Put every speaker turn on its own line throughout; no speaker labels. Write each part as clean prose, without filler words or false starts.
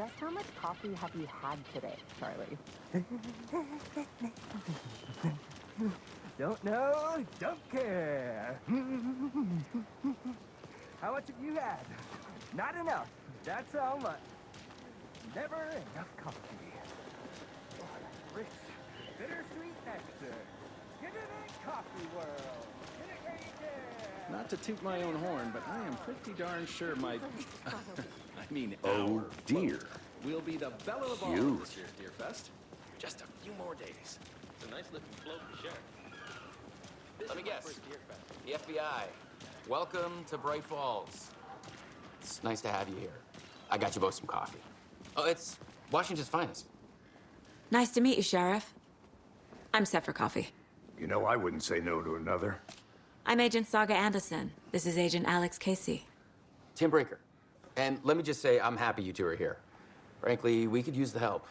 just how much coffee have you had today, Charlie?
Don't know, don't care. How much have you had? Not enough. That's how much. Never enough coffee. Oh, rich, bittersweet nectar. Get it in coffee world. Get it where you can.
Not to toot my own horn, but I am pretty darn sure my... I mean,
Oh,
our
dear.
float will be the belle of the ball
Cute.
at this year's Deerfest. Just a few more days.
It's a nice looking float for sure.
Let me guess. The FBI. Welcome to Bright Falls. It's nice to have you here. I got you both some coffee. Oh, it's Washington's finest.
Nice to meet you, Sheriff. I'm set for coffee.
You know, I wouldn't say no to another.
I'm Agent Saga Anderson. This is Agent Alex Casey.
Tim Breaker. And let me just say, I'm happy you two are here. Frankly, we could use the help.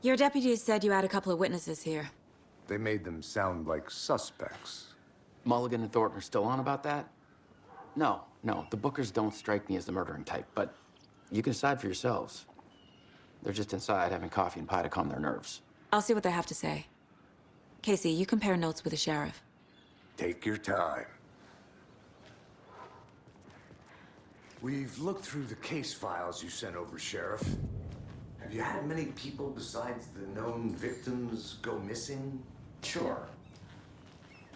Your deputies said you had a couple of witnesses here.
They made them sound like suspects.
Mulligan and Thornton are still on about that? No, the Bookers don't strike me as the murdering type, but you can decide for yourselves. They're just inside having coffee and pie to calm their nerves.
I'll see what they have to say. Casey, you compare notes with the sheriff.
Take your time. We've looked through the case files you sent over, Sheriff. Have you had many people besides the known victims go missing?
Sure.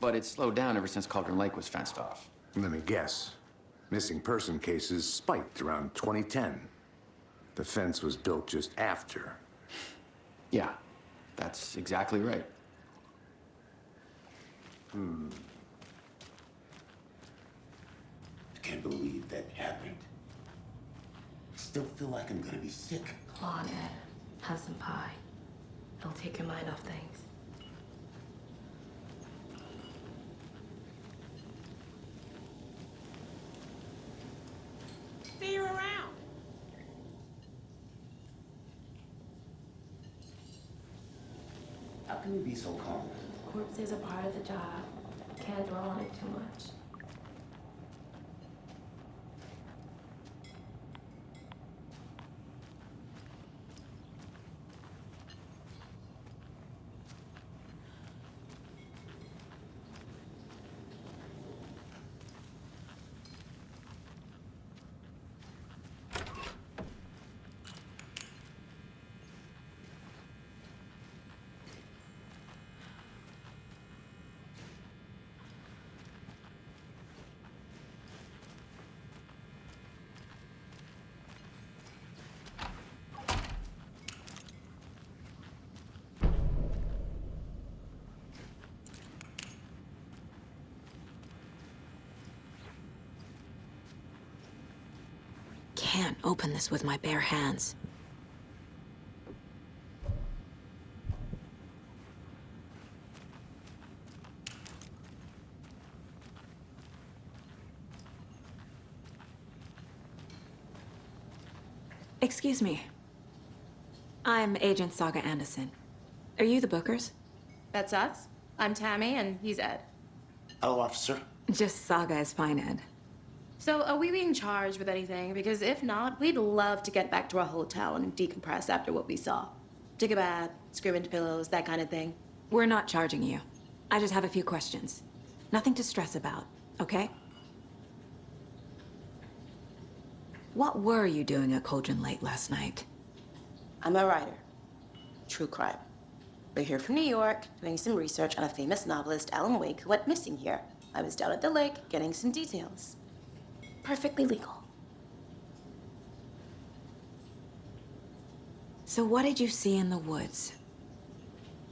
But it's slowed down ever since Cauldron Lake was fenced off.
Let me guess. Missing person cases spiked around 2010. The fence was built just after.
Yeah, that's exactly right.
I can't believe that happened. Still feel like I'm gonna be sick.
Come on, Ed. Have some pie. It'll take your mind off things.
See you around.
How can you be so calm?
Corpses are part of the job. Can't dwell on it too much.
Can't open this with my bare hands. Excuse me. I'm Agent Saga Anderson. Are you the Bookers?
That's us. I'm Tammy, and he's Ed.
Hello, officer.
Just Saga is fine, Ed.
So, are we being charged with anything? Because if not, we'd love to get back to our hotel and decompress after what we saw. Take a bath, scream into pillows, that kind of thing.
We're not charging you. I just have a few questions. Nothing to stress about, okay? What were you doing at Cauldron Lake last night?
I'm a writer. True crime. We're here from New York, doing some research on a famous novelist, Alan Wake, who went missing here. I was down at the lake, getting some details. Perfectly legal.
So what did you see in the woods?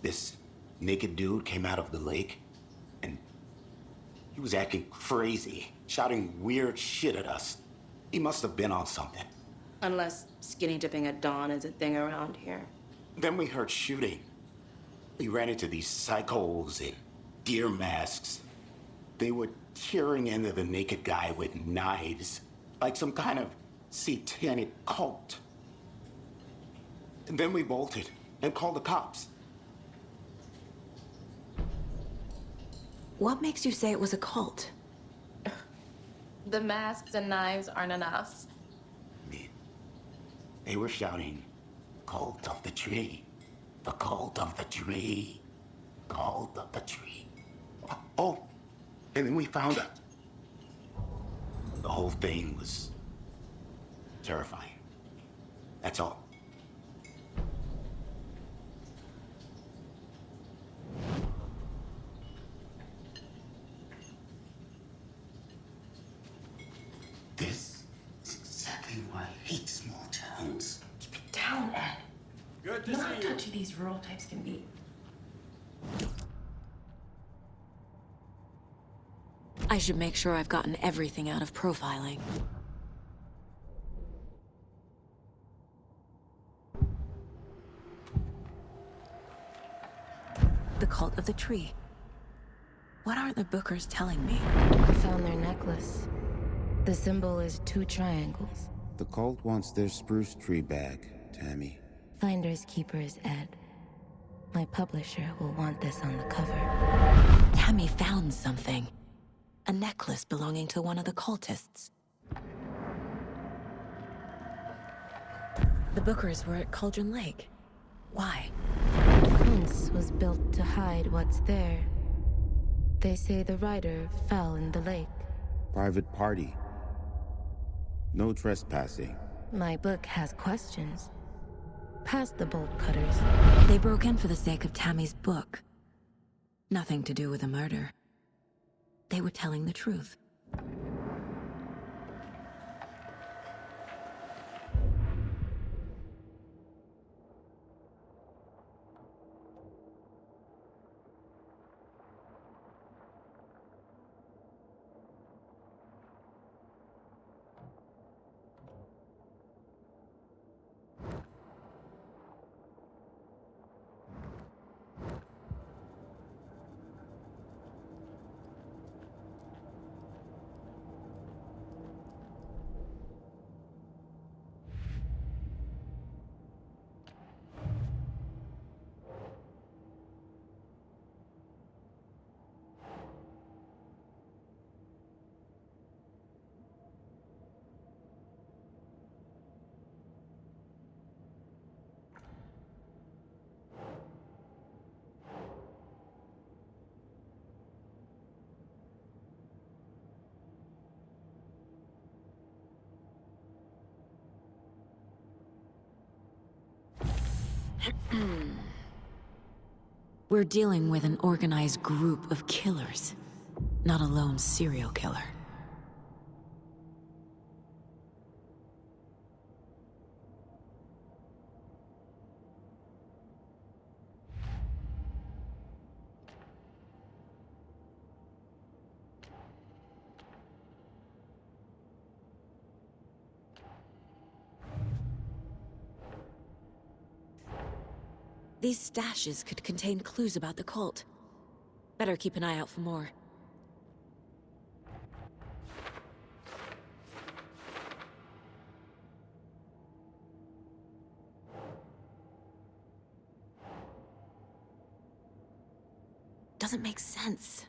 This naked dude came out of the lake, and he was acting crazy, shouting weird shit at us. He must have been on something.
Unless skinny dipping at dawn is a thing around here.
Then we heard shooting. We ran into these psychos in deer masks. They were tearing into the naked guy with knives, like some kind of satanic cult. And then we bolted and called the cops.
What makes you say it was a cult?
The masks and knives aren't enough.
I mean, They were shouting, "Cult of the tree, the cult of the tree, cult of the tree." Oh, and then we found out. The whole thing was terrifying. That's all. This is exactly why I hate small towns.
Keep it down, Ed.
Good to
You know how
see you.
touchy these rural types can be.
I should make sure I've gotten everything out of profiling. The cult of the tree. What aren't the Bookers telling me?
I found their necklace. The symbol is 2 triangles.
The cult wants their spruce tree back, Tammy.
Finders keepers, Ed. My publisher will want this on the cover.
Tammy found something. A necklace belonging to one of the cultists. The Bookers were at Cauldron Lake. Why?
The fence was built to hide what's there. They say the rider fell in the lake.
Private party. No trespassing.
My book has questions. Past the bolt cutters.
They broke in for the sake of Tammy's book. Nothing to do with a murder. They were telling the truth. We're dealing with an organized group of killers, not a lone serial killer. These stashes could contain clues about the cult. Better keep an eye out for more. Doesn't make sense.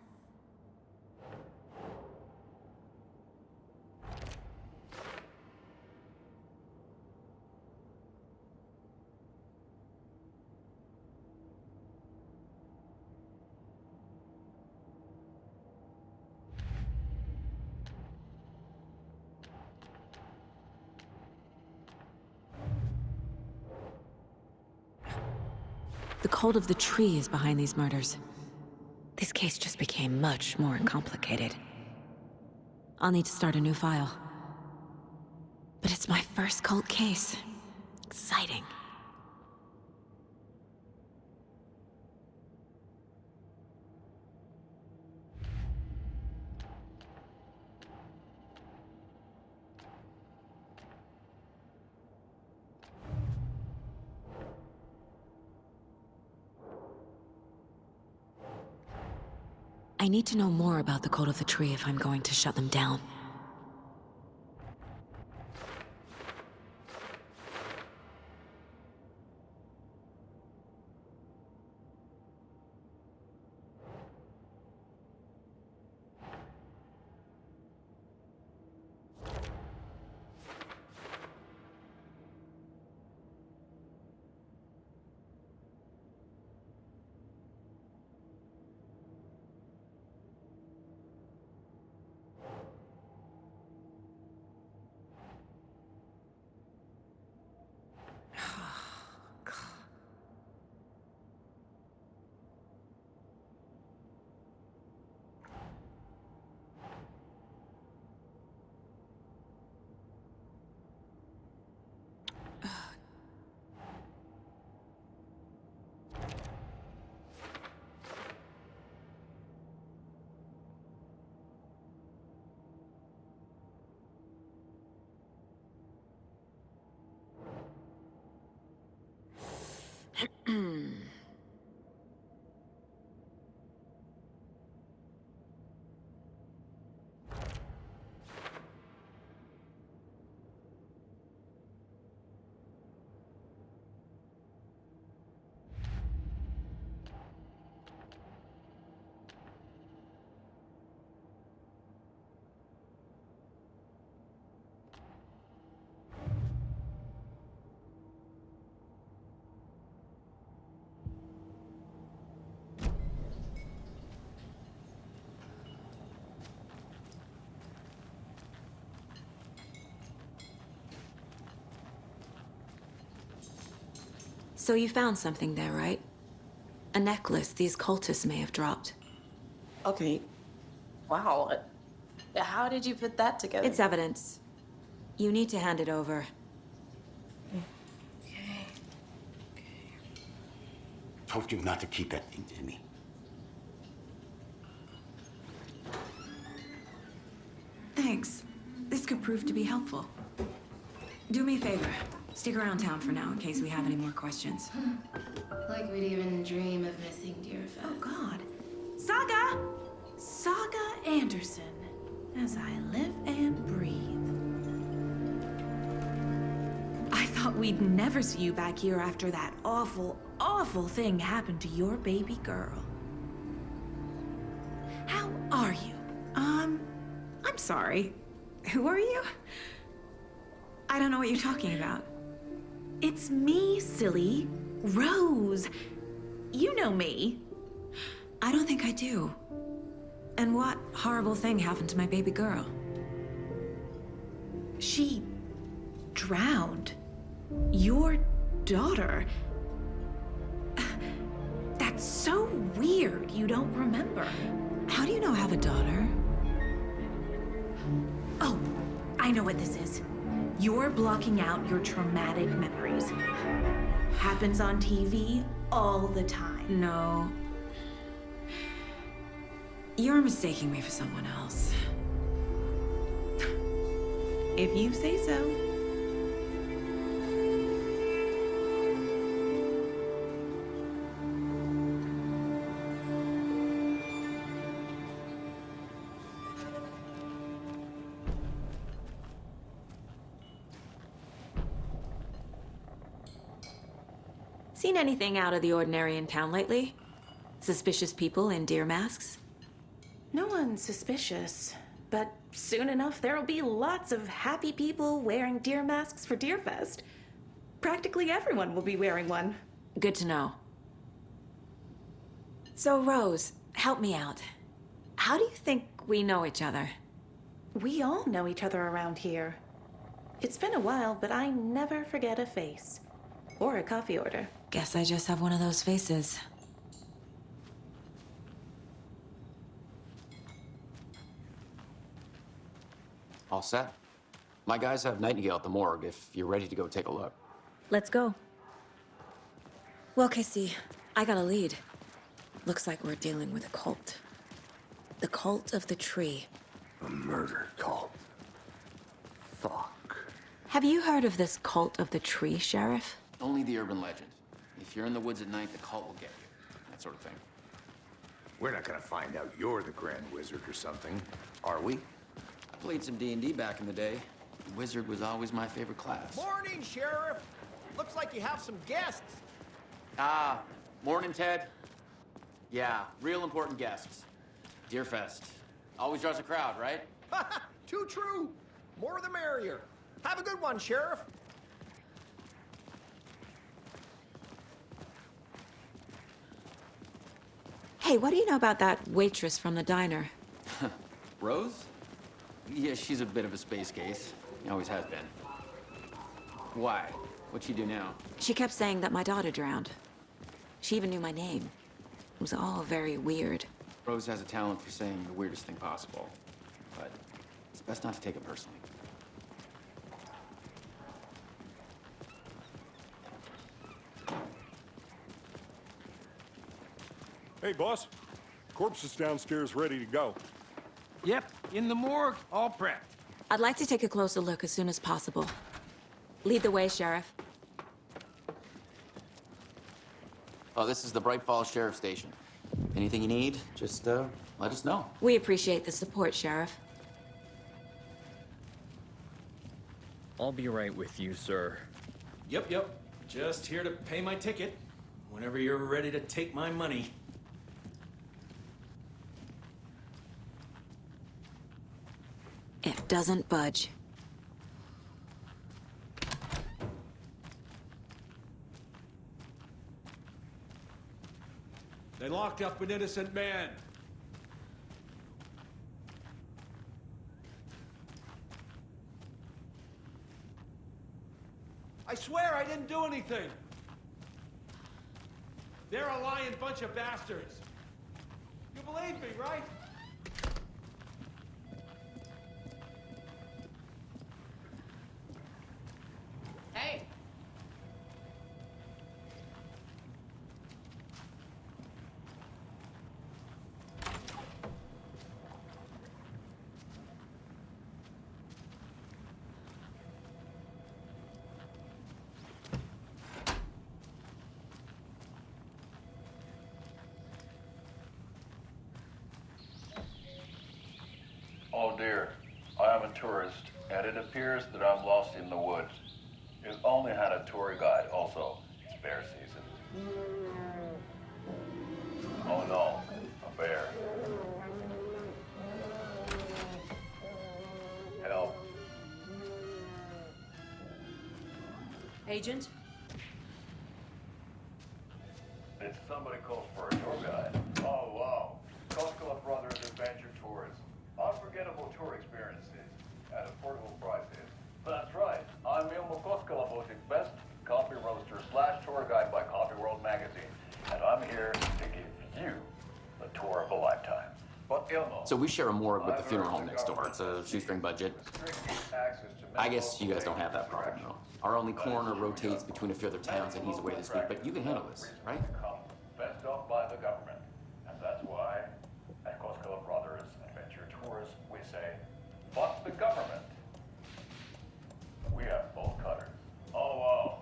The cult of the tree is behind these murders. This case just became much more complicated. I'll need to start a new file. But it's my first cult case. Exciting. I need to know more about the cult of the tree if I'm going to shut them down. So you found something there, right? A necklace these cultists may have dropped.
Okay. Wow. How did you put that together?
It's evidence. You need to hand it over.
Okay.
Told you not to keep that thing to me.
Thanks. This could prove to be helpful. Do me a favor. Stick around town for now in case we have any more questions.
Like we'd even dream of missing Deerfest.
Oh, God. Saga! Saga Anderson. As I live and breathe. I thought we'd never see you back here after that awful, awful thing happened to your baby girl. How are you? I'm sorry. Who are you? I don't know what you're talking about. It's me, silly. Rose. You know me.
I don't think I do. And what horrible thing happened to my baby girl?
She drowned. Your daughter. That's so weird you don't remember.
How do you know I have a daughter?
Oh, I know what this is. You're blocking out your traumatic memories. Happens on TV all the time.
No. You're mistaking me for someone else.
If you say so.
Seen anything out of the ordinary in town lately? Suspicious people in deer masks?
No one's suspicious, but soon enough there'll be lots of happy people wearing deer masks for Deerfest. Practically everyone will be wearing one.
Good to know. So, Rose, help me out. How do you think we know each other?
We all know each other around here. It's been a while, but I never forget a face. Or a coffee order.
Guess I just have one of those faces.
All set. My guys have Nightingale at the morgue if you're ready to go take a look.
Let's go. Well, Casey, I got a lead. Looks like we're dealing with a cult. The Cult of the Tree.
A murder cult. Fuck.
Have you heard of this Cult of the Tree, Sheriff?
Only the urban legend. If you're in the woods at night, the cult will get you. That sort of thing.
We're not gonna find out you're the Grand Wizard or something, are we?
I played some D&D back in the day. Wizard was always my favorite class.
Morning, Sheriff. Looks like you have some guests.
Morning, Ted. Yeah, real important guests. Deerfest. Always draws a crowd, right?
Too true. More the merrier. Have a good one, Sheriff.
Hey, what do you know about that waitress from the diner?
Rose? Yeah, she's a bit of a space case. Always has been. Why? What'd she do now?
She kept saying that my daughter drowned. She even knew my name. It was all very weird.
Rose has a talent for saying the weirdest thing possible. But it's best not to take it personally.
Hey, boss. Corpse is downstairs ready to go.
Yep, in the morgue, all prepped.
I'd like to take a closer look as soon as possible. Lead the way, Sheriff.
Oh, this is the Bright Falls Sheriff Station. Anything you need, just let us know.
We appreciate the support, Sheriff.
I'll be right with you, sir.
Yep. Just here to pay my ticket. Whenever you're ready to take my money.
It doesn't budge.
They locked up an innocent man. I swear I didn't do anything. They're a lying bunch of bastards. You believe me, right?
Hey!
Oh dear, I am a tourist, and it appears that I'm lost in the woods. You've only had a tour guide, also. It's bear season. Oh no, a bear. Help.
Agent?
Did somebody call for a tour guide? Oh wow, Koskela Brothers Adventure Tours. Unforgettable tour experiences at affordable prices. That's right. I'm Ilmo Koskelabotic, best coffee roaster / tour guide by Coffee World magazine. And I'm here to give you the tour of a lifetime. But Ilmo...
So we share a morgue with the funeral home next door. It's a shoestring budget. I guess you guys don't have that problem, though. Our only coroner rotates between a few other towns, and he's away this week, but you can handle this, right?
Fenced off by the government. And that's why at Koskela Brothers Adventure Tours, we say, fuck the government. We have bolt cutters. Oh, wow.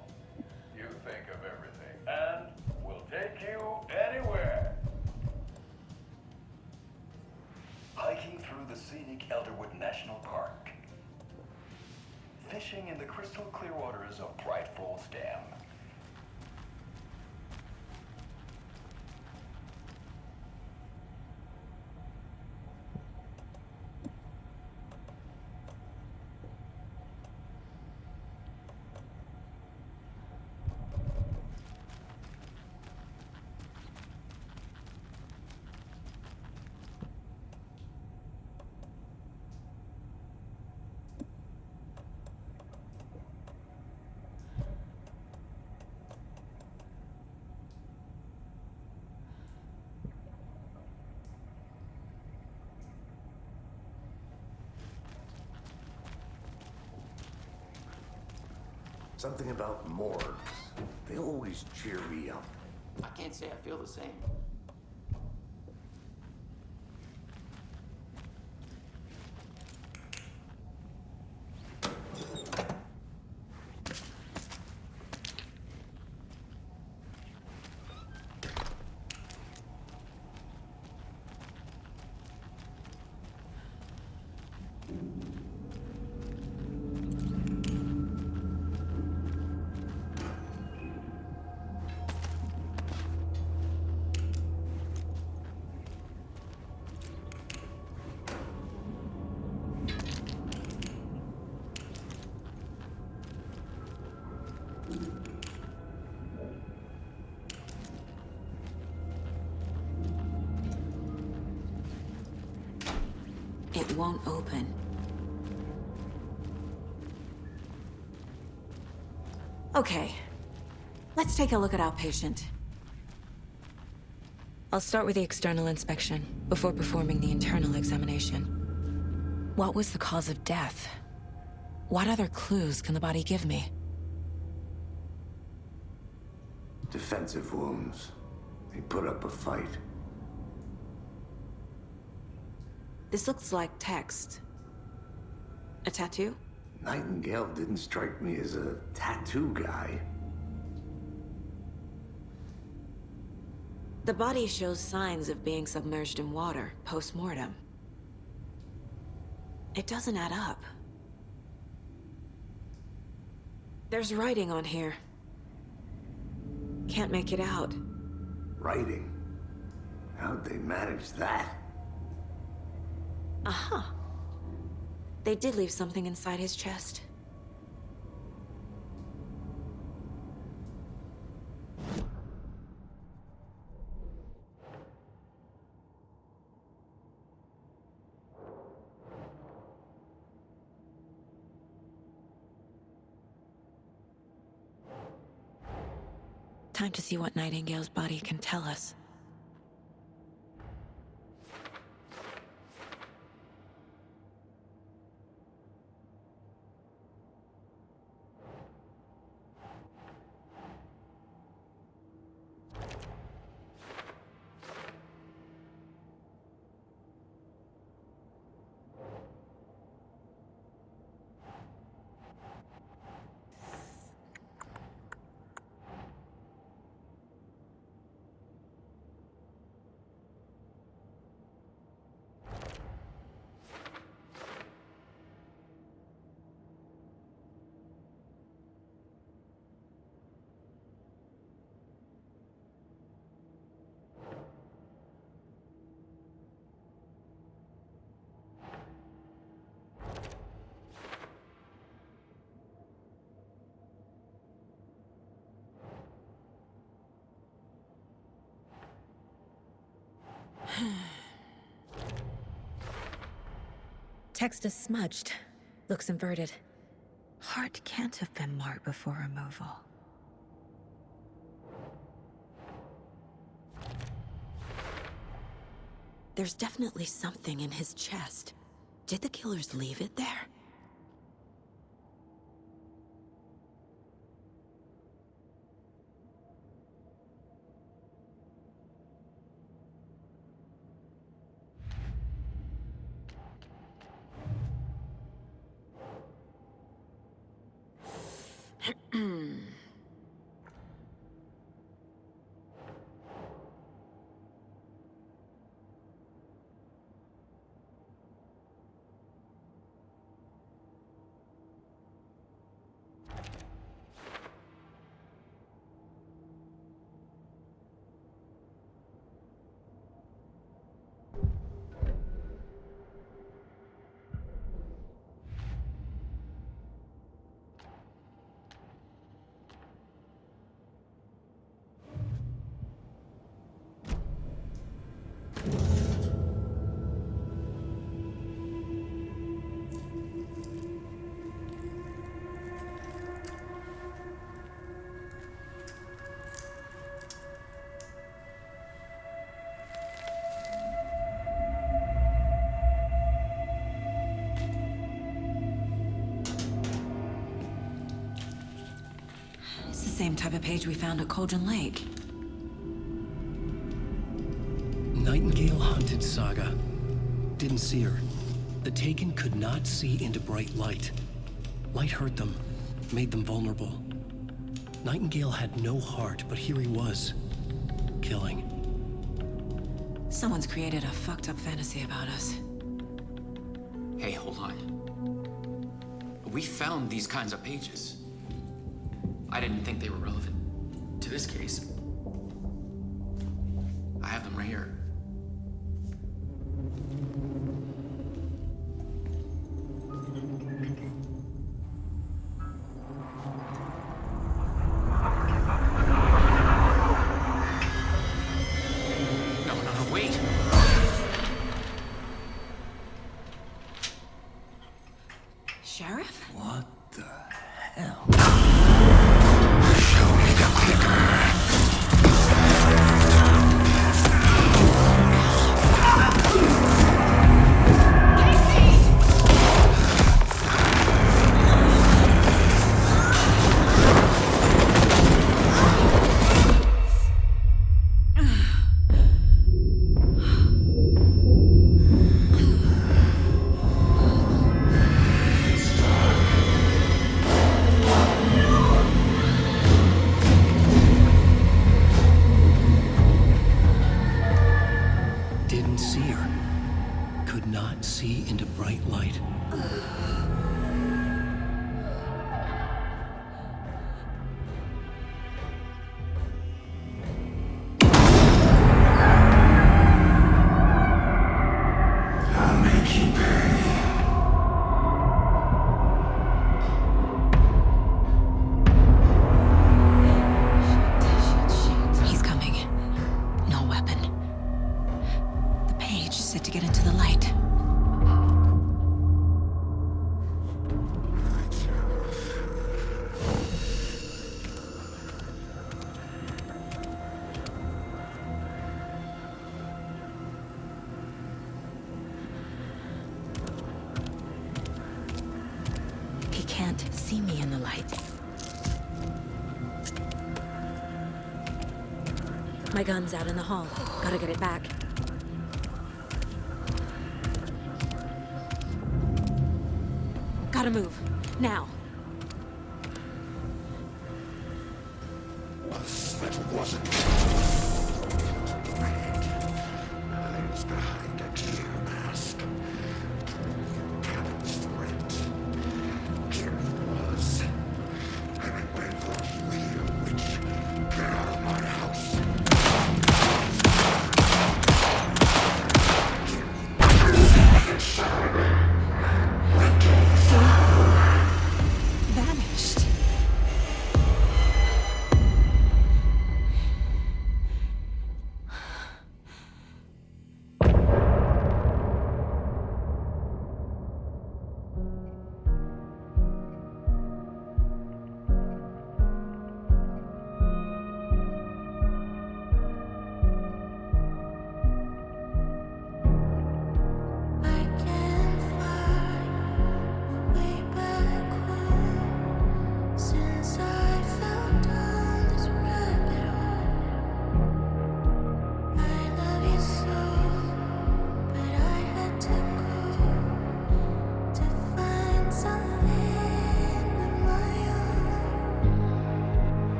You think of everything. And we'll take you anywhere. Hiking through the scenic Elderwood National Park. Fishing in the crystal clear waters of Bright Falls Dam.
Something about morgues. They always cheer me up.
I can't say I feel the same.
It won't open. Okay, let's take a look at our patient. I'll start with the external inspection before performing the internal examination. What was the cause of death? What other clues can the body give me?
Defensive wounds. They put up a fight.
This looks like text. A tattoo?
Nightingale didn't strike me as a tattoo guy.
The body shows signs of being submerged in water post-mortem. It doesn't add up. There's writing on here. Can't make it out.
Writing? How'd they manage that?
Uh-huh. They did leave something inside his chest. Time to see what Nightingale's body can tell us. Text is smudged. Looks inverted. Heart can't have been marked before removal. There's definitely something in his chest. Did the killers leave it there? Same type of page we found at Cauldron Lake.
Nightingale hunted Saga. Didn't see her. The Taken could not see into bright light. Light hurt them, made them vulnerable. Nightingale had no heart, but here he was, killing.
Someone's created a fucked up fantasy about us.
Hey, hold on. We found these kinds of pages. I didn't think they were relevant to this case. I have them right here. No, wait.
Sheriff?
What the hell?
My gun's out in the hall. Gotta get it back. Gotta move. Now.
That wasn't. Hides behind a gear mask. Cabin's threat. Jimmy was. And I went for you, witch. Get out of my house.
Vanished.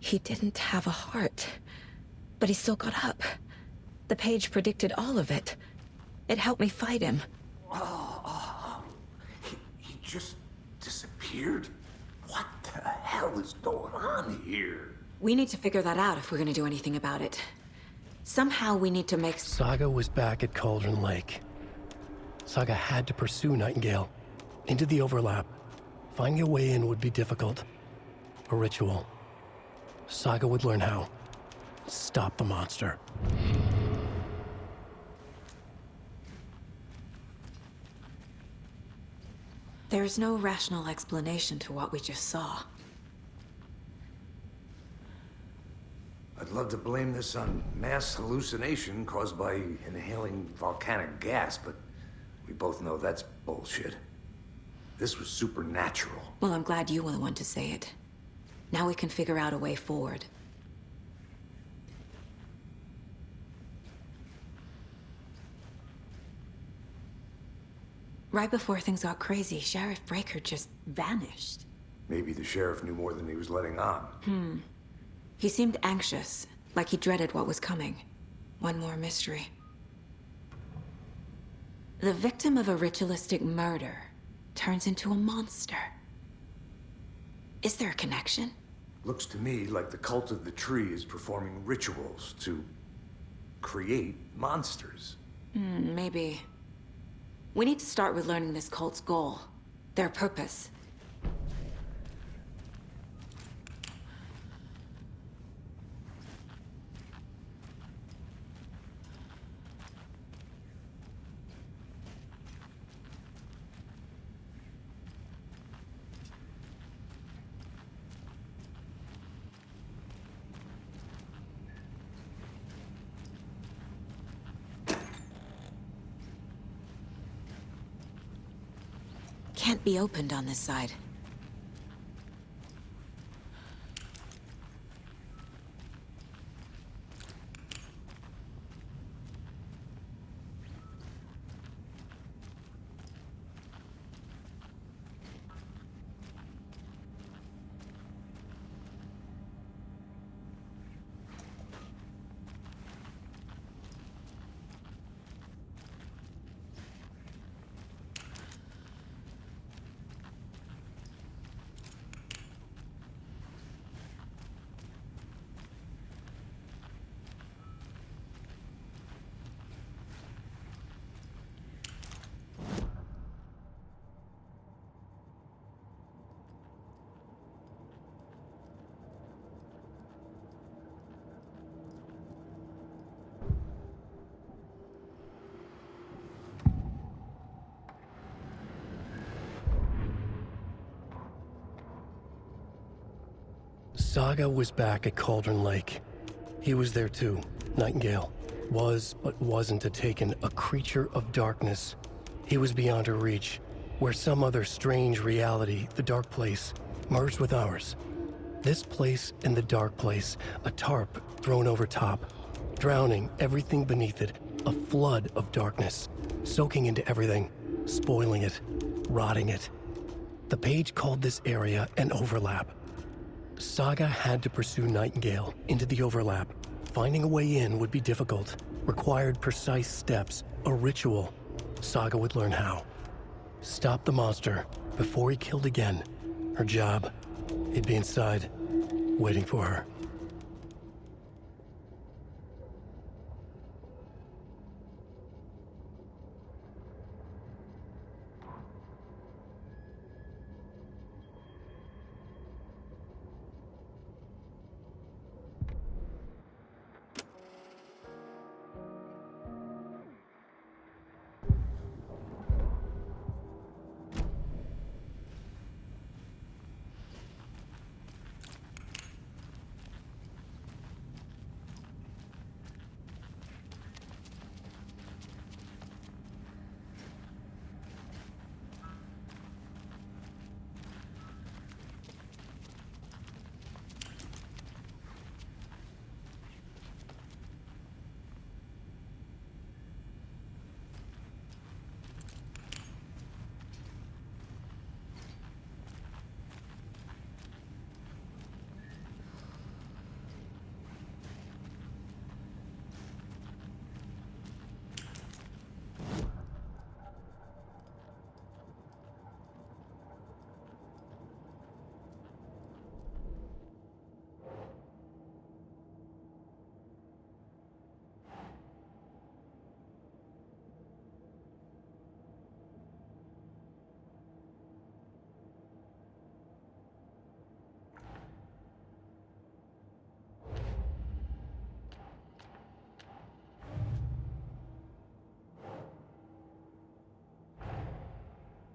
He didn't have a heart, but he still got up. The page predicted all of it. It helped me fight him.
He just disappeared? What the hell is going on here?
We need to figure that out if we're gonna do anything about it. Somehow we need to make...
Saga was back at Cauldron Lake. Saga had to pursue Nightingale. Into the overlap. Finding a way in would be difficult. A ritual. Saga would learn how. Stop the monster.
There's no rational explanation to what we just saw.
I'd love to blame this on mass hallucination caused by inhaling volcanic gas, but we both know that's bullshit. This was supernatural.
Well, I'm glad you were the one to say it. Now we can figure out a way forward. Right before things got crazy, Sheriff Breaker just vanished.
Maybe the sheriff knew more than he was letting on.
He seemed anxious, like he dreaded what was coming. One more mystery. The victim of a ritualistic murder turns into a monster. Is there a connection?
Looks to me like the cult of the tree is performing rituals to create monsters.
Maybe. We need to start with learning this cult's goal, their purpose. Can't be opened on this side.
Saga was back at Cauldron Lake. He was there too, Nightingale. Was, but wasn't a Taken, a creature of darkness. He was beyond her reach, where some other strange reality, the Dark Place, merged with ours. This place and the Dark Place, a tarp thrown over top, drowning everything beneath it, a flood of darkness, soaking into everything, spoiling it, rotting it. The page called this area an overlap. Saga had to pursue Nightingale into the overlap. Finding a way in would be difficult, required precise steps, a ritual. Saga would learn how. Stop the monster before he killed again. Her job, he'd be inside, waiting for her.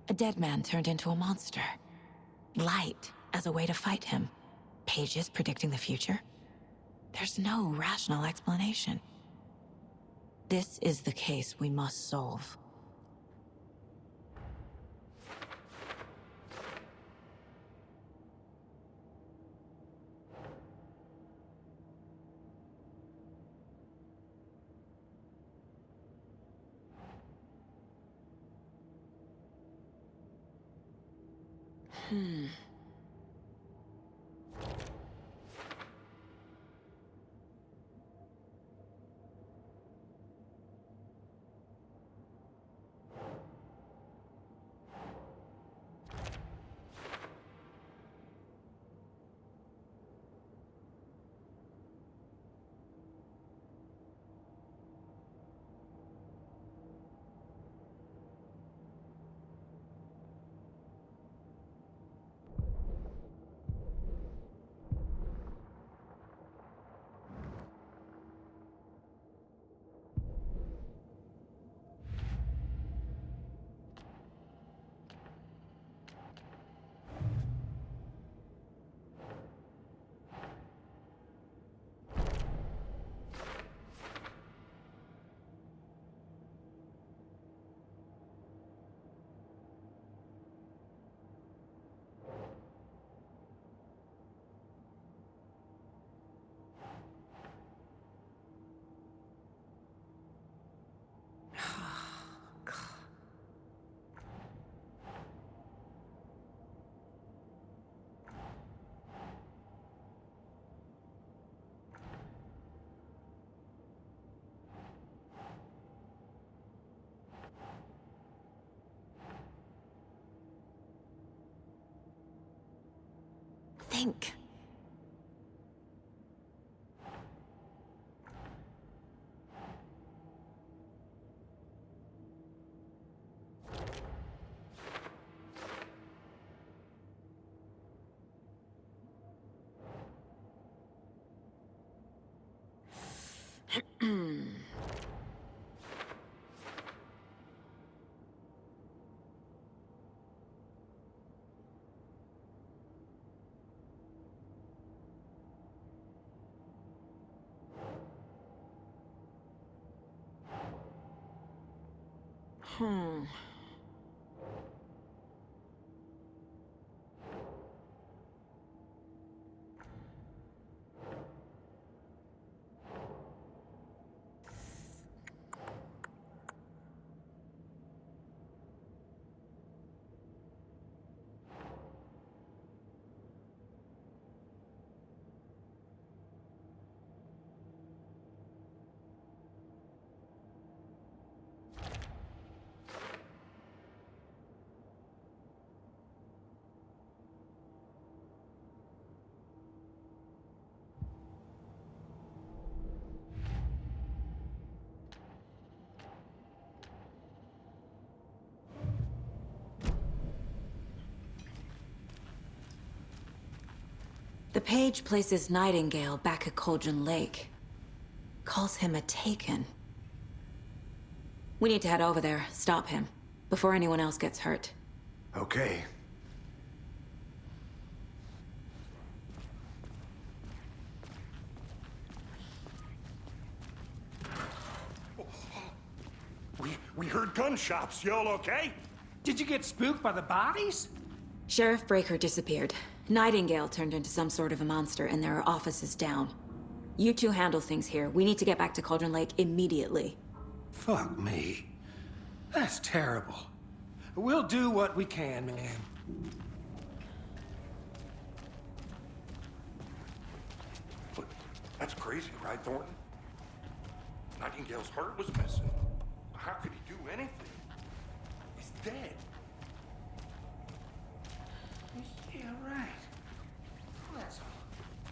A dead man turned into a monster. Light as a way to fight him. Pages predicting the future. There's no rational explanation. This is the case we must solve. think. Hmm. The page places Nightingale back at Cauldron Lake. Calls him a Taken. We need to head over there, stop him, before anyone else gets hurt.
Okay.
We heard gunshots. Y'all okay?
Did you get spooked by the bodies?
Sheriff Breaker disappeared. Nightingale turned into some sort of a monster, and there are offices down. You two handle things here. We need to get back to Cauldron Lake immediately.
Fuck me. That's terrible. We'll do what we can, man.
But that's crazy, right, Thornton? Nightingale's heart was missing. How could he do anything? He's dead.
Yeah, right. That's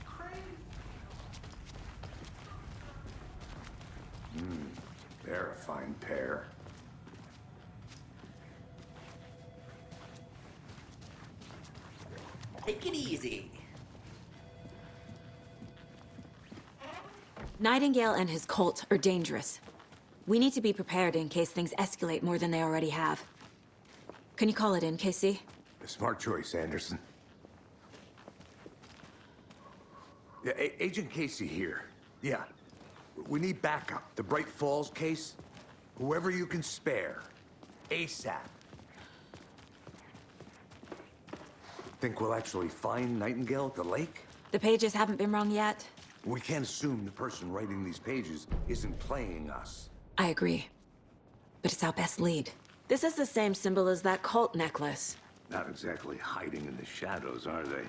crazy.
They're a fine pair.
Take it easy.
Nightingale and his cult are dangerous. We need to be prepared in case things escalate more than they already have. Can you call it in, Casey?
A smart choice, Anderson. Yeah, Agent Casey here. Yeah. We need backup. The Bright Falls case. Whoever you can spare. ASAP. Think we'll actually find Nightingale at the lake?
The pages haven't been rung yet.
We can't assume the person writing these pages isn't playing us.
I agree. But it's our best lead. This is the same symbol as that cult necklace.
Not exactly hiding in the shadows, are they?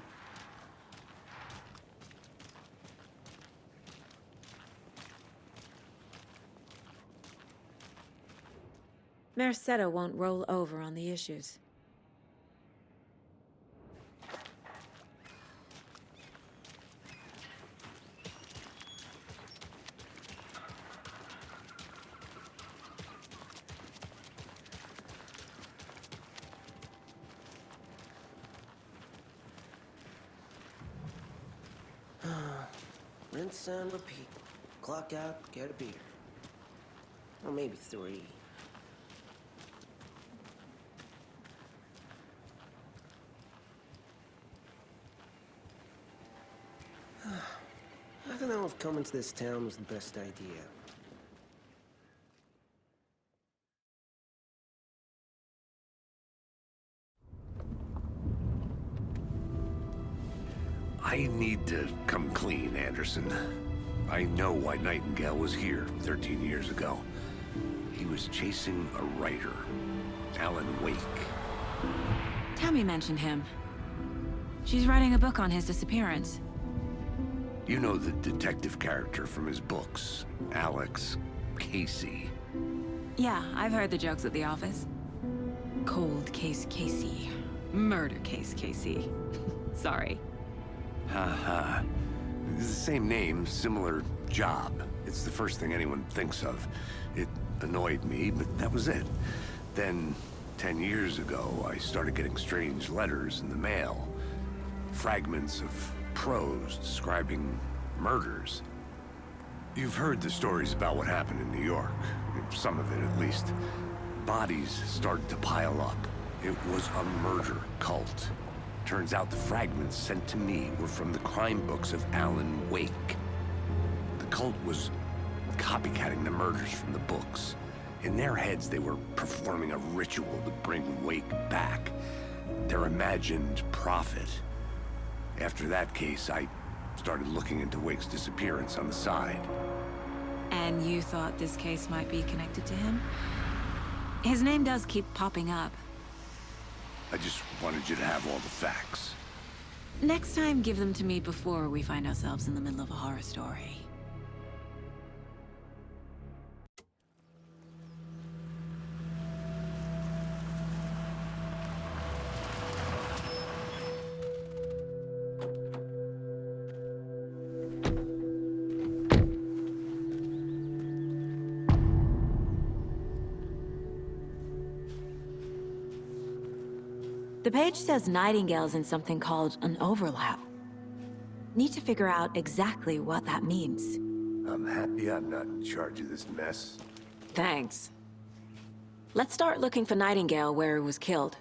Merced won't roll over on the issues.
Rinse and repeat. Clock out, get a beer. Or maybe 3. I don't know if coming to this town was the best idea.
I need to come clean, Anderson. I know why Nightingale was here 13 years ago. He was chasing a writer, Alan Wake.
Tammy mentioned him. She's writing a book on his disappearance.
You know the detective character from his books, Alex Casey.
Yeah, I've heard the jokes at the office. Cold case Casey. Murder case Casey. Sorry.
Haha. It's the same name, similar job. It's the first thing anyone thinks of. It annoyed me, but that was it. Then, 10 years ago, I started getting strange letters in the mail. Fragments of prose describing murders. You've heard the stories about what happened in New York. Some of it, at least. Bodies started to pile up. It was a murder cult. Turns out the fragments sent to me were from the crime books of Alan Wake. The cult was copycatting the murders from the books. In their heads, they were performing a ritual to bring Wake back. Their imagined prophet. After that case, I started looking into Wake's disappearance on the side.
And you thought this case might be connected to him? His name does keep popping up.
I just wanted you to have all the facts.
Next time, give them to me before we find ourselves in the middle of a horror story.
The page says Nightingale's in something called an overlap. Need to figure out exactly what that means.
I'm happy I'm not in charge of this mess.
Thanks. Let's start looking for Nightingale where he was killed.